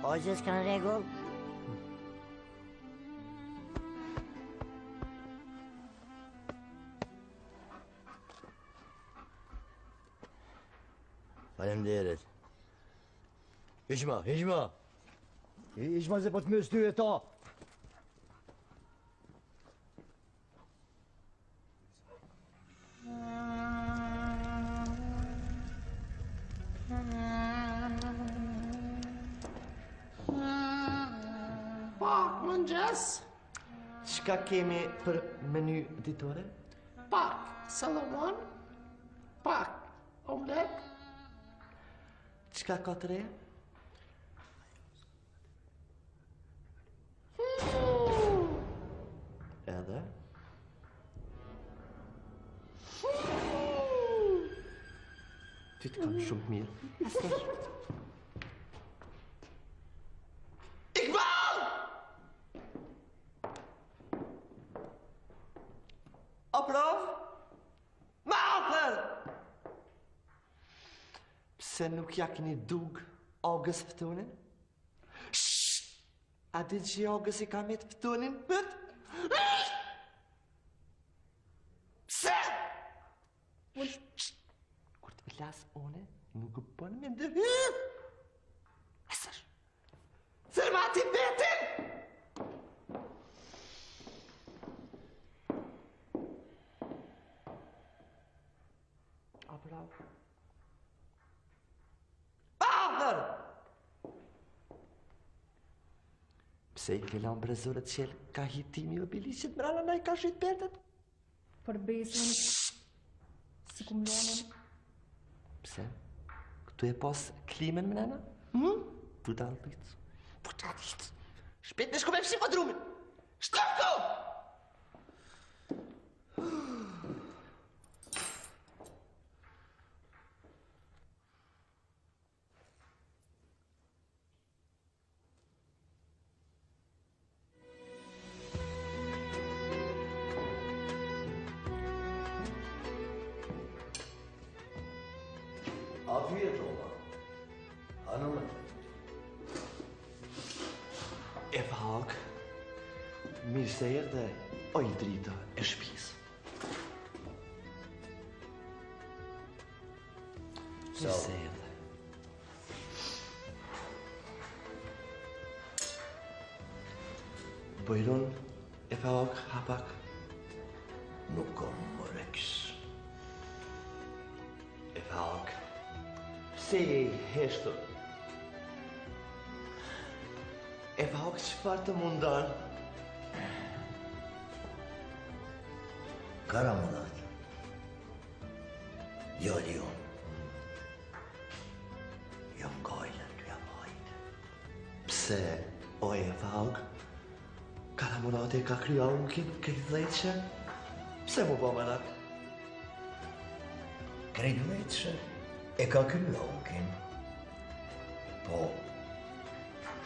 O që s'ka në regull? Faleminderit. Hiqma. Hiqma se po të mës ty e ta. Pak mëngjes. Çka kemi për menu ditore? Pak salamon. Pak omlet. Çka ka të re? Edhe? Ty të kam shumë të mirë. Iqbal! Aprov? Ma apër! Pse nuk ja keni dug Augës fëtunin? A di që Augës i ka me të fëtunin? Pse? Kur të vlas one, nuk u bën me ndër. Asër. Zërmati betin! Aprov? Pse i ke lanë brezorët qelë ka hitimi o bilicit mrana na i ka shqit pertet? Për besën, si kum lonën. Pse? Këtu e pas klimen mrana? Budallit. Shpet në shku me fshim për drumin. Shkop këtu! Afiyet ola. Hanımın. Evhag, mirë se erdhe oj drita e shtëpisë. Mirë se erdhe. Bojron, Evhag, hapak. Nuk kom më reks. Evhag, pse je i heshtur? Evhag, çfarë të mundon? Karamulat. Jali unë. Jam gajlën të jabajt. Pse, o Evhag, Karamurati ka krya ukin këtë dhejtëshe? Pse mu po menak? Krejt dhejtëshe e ka krya ukin. Po,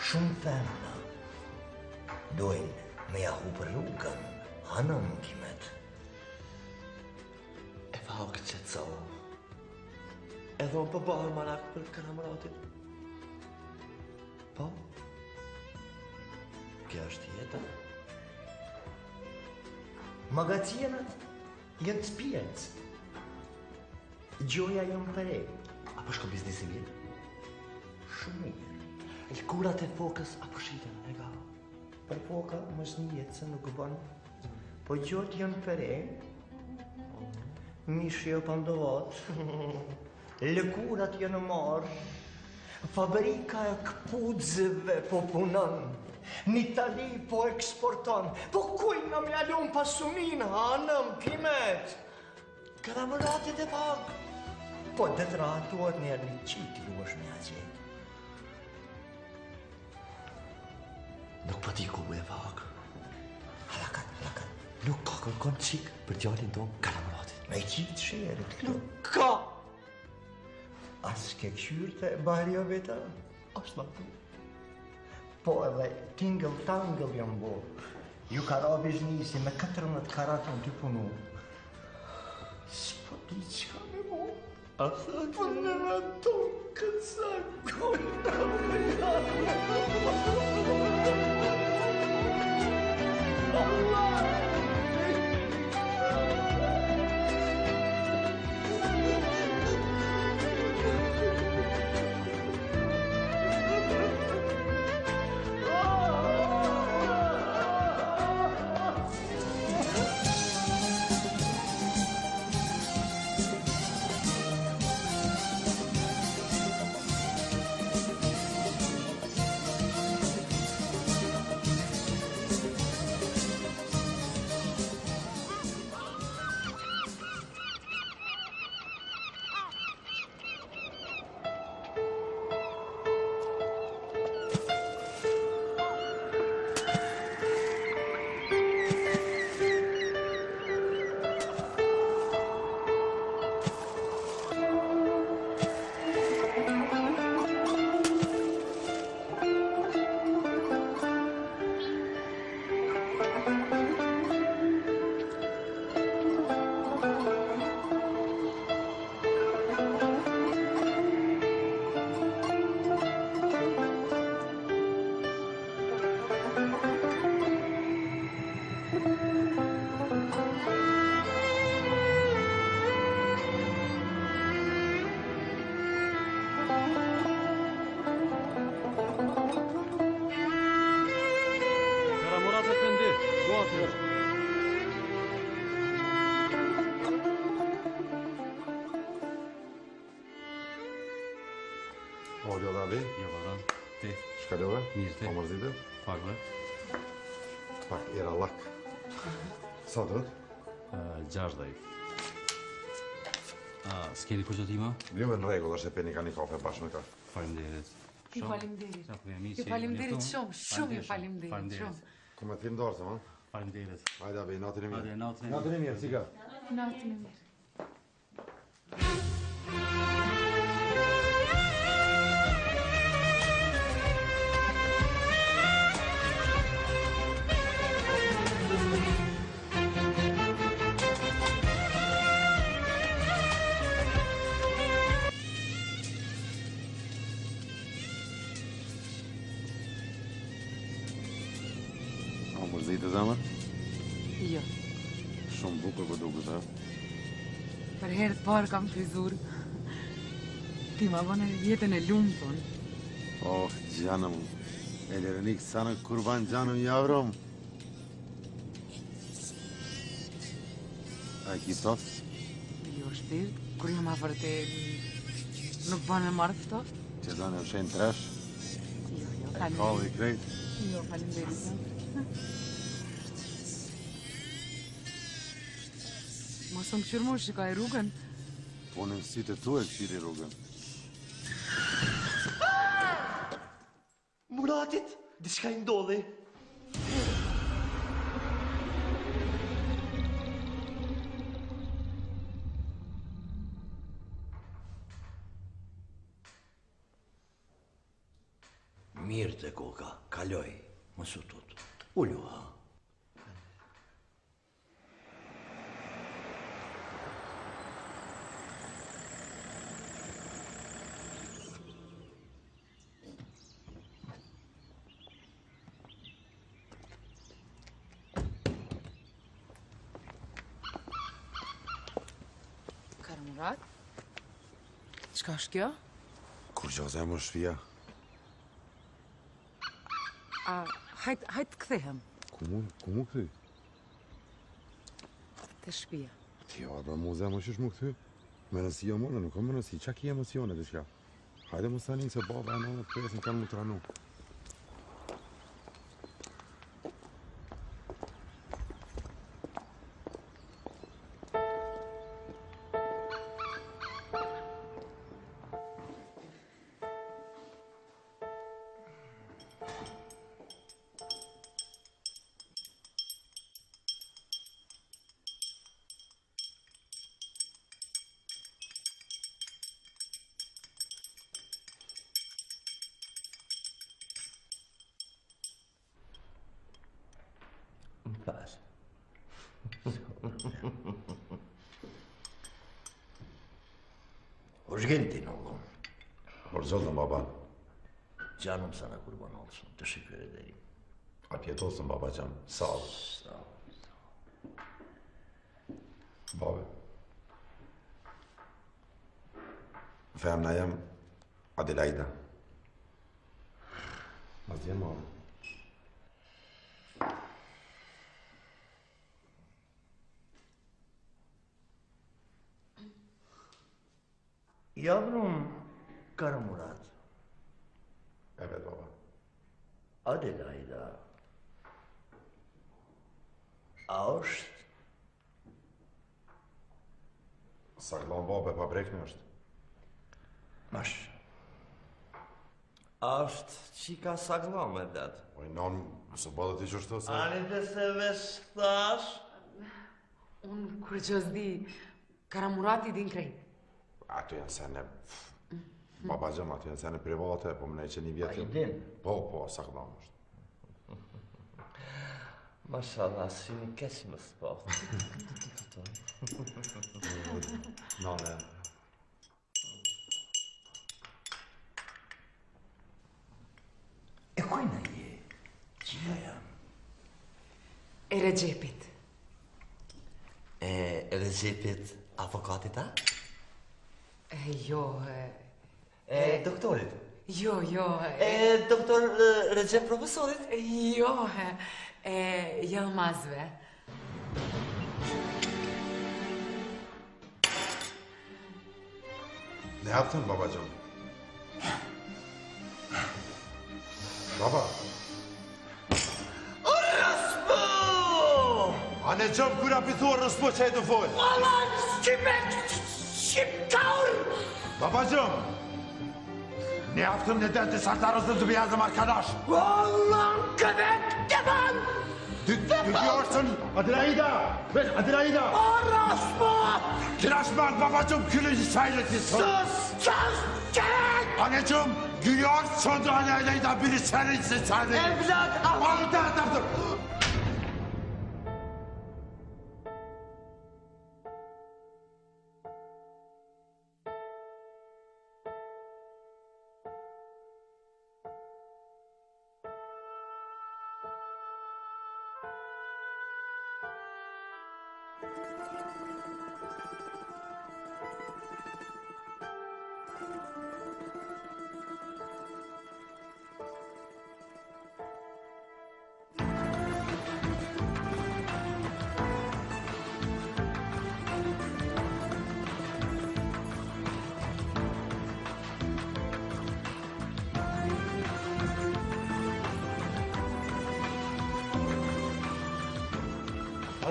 shumë femna dojnë me jahu për rrugën, hanëm kimet. Evhag qetësohu. Edhe unë po bëhem manak për Karamuratin. Po? Kjo është jeta. Magazinat janë të spjec. Gjoja janë pare. Apo shko biznisi mirë? Shumë mirë. Lkurat e fokës apo shiten e ga? Për foka më një jetë se nuk bën. Po gjot janë pare. Mishi jo pandovat. Lëkurat janë marrë. Fabrika e këpudzëve po punon. Në Itali po eksporton. Po kujna me alun pasunin, hanëm, kimet. Karamuratit e Evhag. Po dhe të rahatuat njerë një qitë ju është një aqet. Nuk po di ku Evhag. Halakat. Nuk ka kërkon qik për djallin tonë Karamuratit. Me qitë shërët këtu. Nuk ka! As ke këshyrë të barja veta? Ashtë ma të. Po edhe tingëll-tangëll jam bo. Ju kara biznisi me 14 karatën të punu. S'po di qka me bo. Po në raton këtë sa kujna me janë. Olha ali. Jo, valla. Ti. Shkallove? Mirë ti. Po mërzitë? Pak vë. Pak era lak. Sa do? 60. S'keni kur që ti ma? Jo në rregull, është e peni ka një kafe bashkë me ka. Faleminderit. Ju faleminderit. Sa ku jam i Ju faleminderit shumë ju faleminderit shumë. Ku me tim dorë, ma? Faleminderit. Hajde abi, natën e mirë. Hajde, natën e mirë. Natën e mirë, si ka? Natën e mirë. A mërzitë zemër? Jo. Shumë bukur po duket, ha? Për herë të parë kam frizur. Ti ma vënë jetën e lumtur. Oh, canım. Ellerini sana kurban canım yavrum. A ki sot? Jo shpirt, kur jam afër te nuk bën e marrë ftoft. Që do në shenë tresh? Jo, E faleminderit. kalli i krejt? Jo, faleminderit. Mos më qërmu shikaj rrugën. Po në sytë tu e këshiri rrugën. Muratit, diçka I ndodhi. Mirë të koka, kaloj, mos u tut. Ullu, ha. Murat? Çka është kjo? Kur që zemër shpia? Hajt kthehem Ku mu këthy? te shtëpia. Ti jo, pra mu zemër që shmu këthy? Me nësi jo mërë, nuk kam më nësi, qa ki emocione të shka? Hajde mu sanin se baba e nënë të presin kanë mu të ranu. Pas. Hoş geldin oğlum. Hoş geldin baba. Canım sana kurban olsun. Teşekkür ederim. Afiyet olsun babacığım. Sağ ol. Sağ ol. Baba. Femnayem Adelaide. Aziyem abi. Yavrum Kara Murat. Evet baba. Adelaida. Është Saklan baba pa brekni është. mash. Është qika saglam e vlet. Oj, non, së bëdhe ti që është të se... Ani të se vesh thash? Unë kur që s'di, Karamurati din krejt. Ato janë sene... Babacığım ato janë sene private, po më ne që një A vjetë... i din? Po, saklan është. Mashallah, si një keq më sport. Nane... E kujna je? Qia jam? E Regjepit. E Regjepit avokatit, a? Jo, Doktorit. jo, Doktor Regjep profesorit? jo, Yılmazve. Ne yaptın babacığım? Baba. Orospu! Anneciğim kura bir tuğ rıspo çaydı fol. Alan şipkaur! Babacığım. Ne yaptın neden dışarıda rızıldı bir yazdım arkadaş? Allah'ın köpek devam! Gidiyorsun Adelaida. Ver Adelaida. Orospu! Tıraşmaz babacığım külün sayılısın. Sus! Gerek! Anneciğim gülüyorsun Adelaida biri seninsin sen. Evlat ama! Aldı.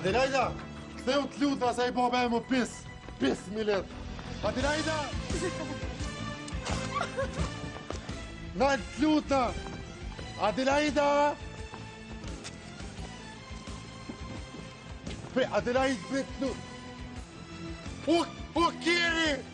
Adelaida, ktheu të luta sa I baba e më pis. Pis, Milet. Adelaida! Nal të luta! Adelaida! Adelaida, të luta! O Kiri!